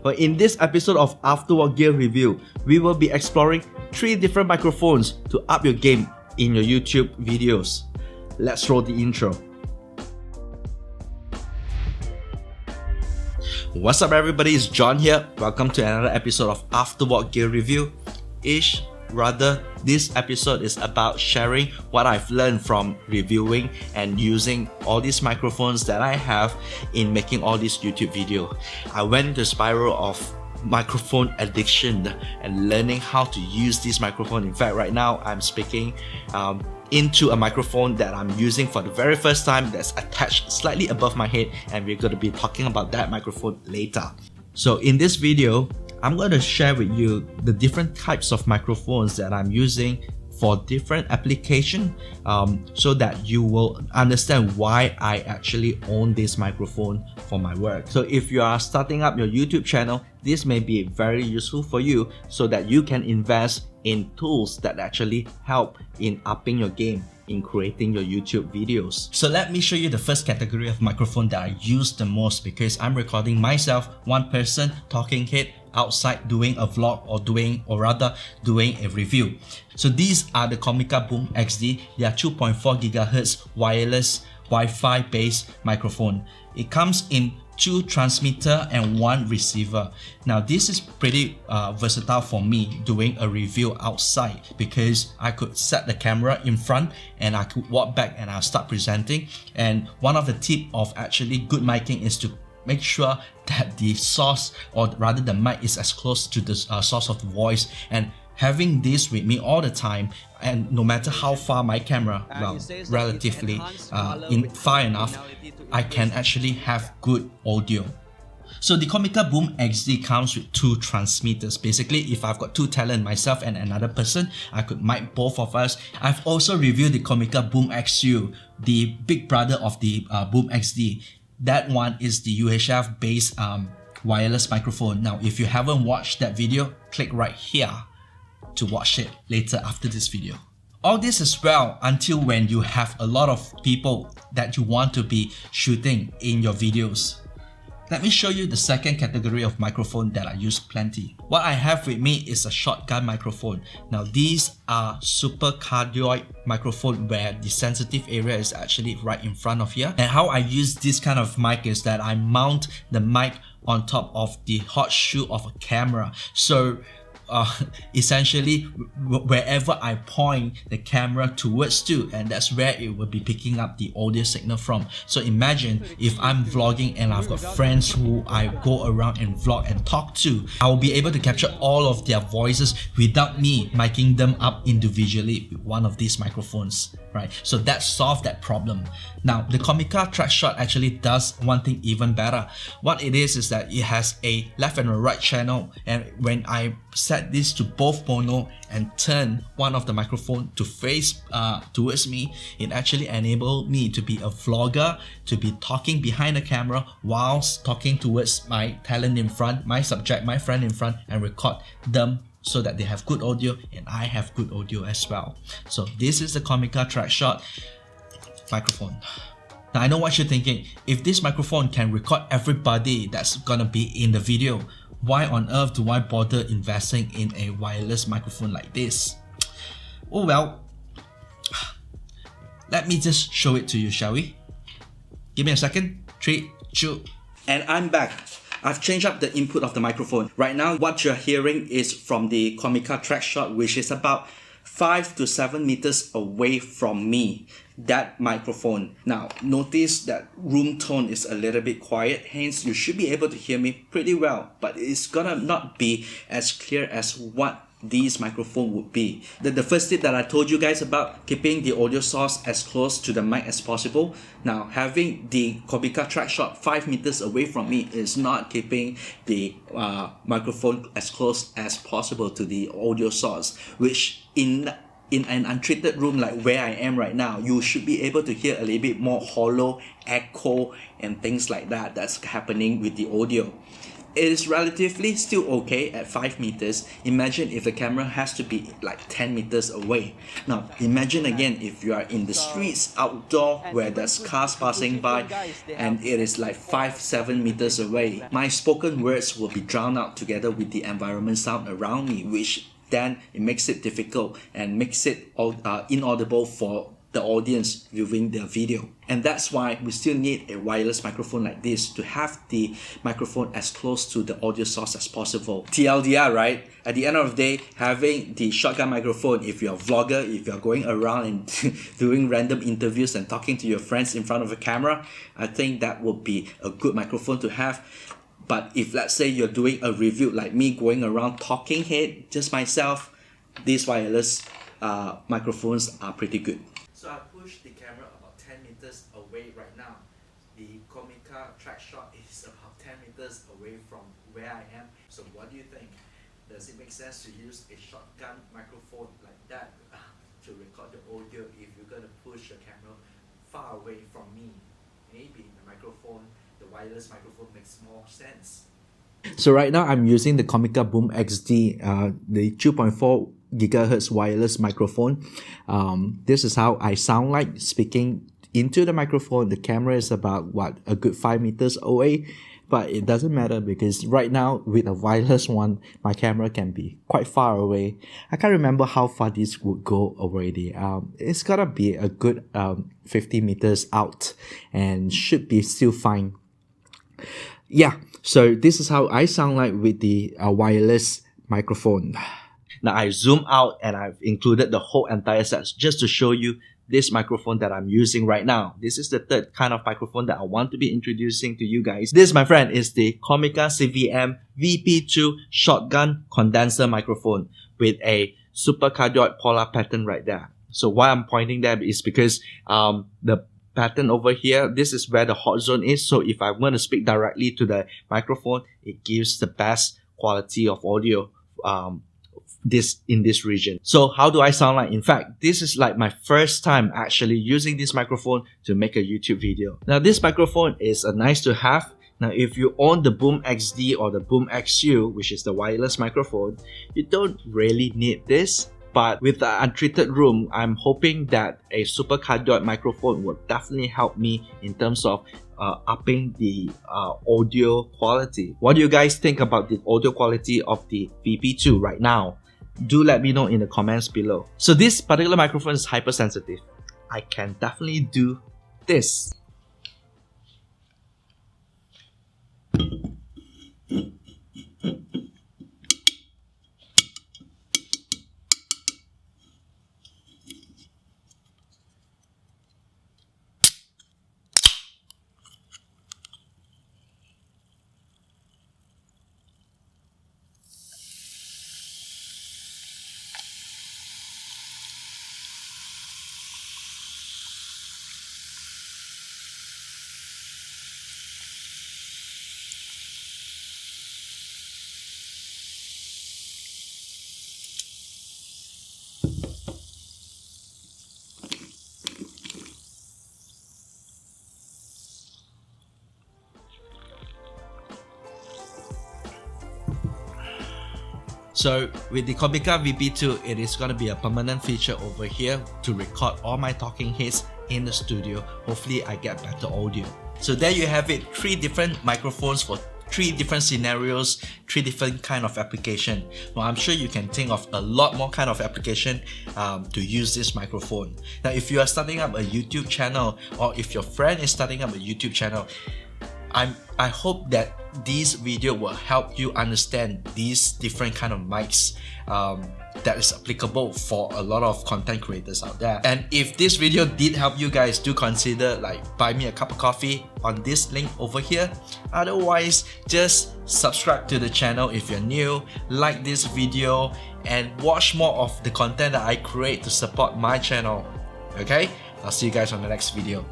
But in this episode of AWGR Review, we will be exploring 3 different microphones to up your game in your YouTube videos. Let's roll the intro. What's up everybody, it's John here. Welcome to another episode of AWGR Review. This episode is about sharing what I've learned from reviewing and using all these microphones that I have in making all these YouTube videos. I went into a spiral of microphone addiction and learning how to use this microphone. In fact, right now I'm speaking into a microphone that I'm using for the very first time that's attached slightly above my head, and we're going to be talking about that microphone later. So in this video, I'm going to share with you the different types of microphones that I'm using for different applications, so that you will understand why I actually own this microphone for my work. So if you are starting up your YouTube channel, this may be very useful for you so that you can invest in tools that actually help in upping your game in creating your YouTube videos. So let me show you the first category of microphone that I use the most, because I'm recording myself, one person, talking head, outside doing a vlog or doing a review. So these are the Comica Boom XD. They are 2.4 GHz wireless Wi-Fi based microphone. It comes in 2 transmitter and 1 receiver. Now this is pretty versatile for me doing a review outside, because I could set the camera in front and I could walk back and I'll start presenting. And one of the tips of actually good miking is to make sure that the source, or rather the mic, is as close to the source of the voice. And having this with me all the time, and no matter how far my camera, relatively far enough, I can actually have good audio. So the Comica Boom XD comes with 2 transmitters. Basically, if I've got 2 talent, myself and another person, I could mic both of us. I've also reviewed the Comica Boom XU, the big brother of the Boom XD. That one is the UHF based wireless microphone. Now, if you haven't watched that video, click right here to watch it later after this video. All this as well until when you have a lot of people that you want to be shooting in your videos. Let me show you the second category of microphone that I use plenty. What I have with me is a shotgun microphone. Now these are Supercardioid microphone where the sensitive area is actually right in front of here. And how I use this kind of mic is that I mount the mic on top of the hot shoe of a camera. So essentially wherever I point the camera towards to, and that's where it will be picking up the audio signal from. So imagine if I'm vlogging and I've got friends who I go around and vlog and talk to, I will be able to capture all of their voices without me miking them up individually with one of these microphones, right? So that solved that problem. Now the Comica TrackShot actually does one thing even better. What it is that it has a left and a right channel, and when I set this to both mono and turn one of the microphone to face towards me, it actually enabled me to be a vlogger, to be talking behind the camera whilst talking towards my talent in front, my subject, my friend in front, and record them so that they have good audio and I have good audio as well. So this is the Comica TrackShot microphone. Now I know what you're thinking, if this microphone can record everybody that's gonna be in the video, why on earth do I bother investing in a wireless microphone like this? Oh well, let me just show it to you, shall we? Give me a second. 3, 2, and I'm back. I've changed up the input of the microphone. Right now, what you're hearing is from the Comica TrackShot, which is about 5 to 7 meters away from me, that microphone. Now notice that room tone is a little bit quiet, hence you should be able to hear me pretty well, but it's gonna not be as clear as what these microphone would be. The first tip that I told you guys about, keeping the audio source as close to the mic as possible. Now having the Comica TrackShot 5 meters away from me is not keeping the microphone as close as possible to the audio source, which in an untreated room like where I am right now, you should be able to hear a little bit more hollow, echo, and things like that that's happening with the audio. It is relatively still okay at 5 meters. Imagine if the camera has to be like 10 meters away. Now imagine again if you are in the streets outdoor where there's cars passing by and it is like 5-7 meters away. My spoken words will be drowned out together with the environment sound around me, which then it makes it difficult and makes it inaudible for the audience viewing the video. And that's why we still need a wireless microphone like this to have the microphone as close to the audio source as possible. TLDR, right? At the end of the day, having the shotgun microphone, if you're a vlogger, if you're going around and doing random interviews and talking to your friends in front of a camera, I think that would be a good microphone to have. But if let's say you're doing a review like me going around talking head, just myself, these wireless microphones are pretty good. So I pushed the camera about 10 meters away right now. The Comica track shot is about 10 meters away from where I am. So what do you think? Does it make sense to use a shotgun microphone like that to record the audio if you're going to push your camera far away from me? Maybe the wireless microphone makes more sense. So right now I'm using the Comica Boom XD, the 2.4 gigahertz wireless microphone. This is how I sound like speaking into the microphone. The camera is about a good 5 meters away, but it doesn't matter because right now with a wireless one, my camera can be quite far away. I can't remember how far this would go already. It's gotta be a good 50 meters out and should be still fine. Yeah, so this is how I sound like with the wireless microphone. Now I zoom out and I've included the whole entire set just to show you this microphone that I'm using right now. This is the third kind of microphone that I want to be introducing to you guys. This, my friend, is the Comica CVM VP2 shotgun condenser microphone with a Supercardioid polar pattern right there. So why I'm pointing there is because the pattern over here, this is where the hot zone is. So if I want to speak directly to the microphone, it gives the best quality of audio in this region. So how do I sound like? In fact, this is like my first time actually using this microphone to make a YouTube video. Now this microphone is a nice to have. Now if you own the Boom XD or the Boom XU, which is the wireless microphone, you don't really need this. But with the untreated room, I'm hoping that a Supercardioid microphone would definitely help me in terms of upping the audio quality. What do you guys think about the audio quality of the VP2 right now? Do let me know in the comments below. So this particular microphone is hypersensitive. I can definitely do this. So with the Comica VP2, it is going to be a permanent feature over here to record all my talking heads in the studio. Hopefully I get better audio. So there you have it, 3 different microphones for 3 different scenarios, 3 different kind of application. Well, I'm sure you can think of a lot more kind of application to use this microphone. Now if you are starting up a YouTube channel, or if your friend is starting up a YouTube channel, I hope that this video will help you understand these different kind of mics that is applicable for a lot of content creators out there. And if this video did help you guys, do consider like buy me a cup of coffee on this link over here. Otherwise, just subscribe to the channel if you're new, like this video, and watch more of the content that I create to support my channel. Okay, I'll see you guys on the next video.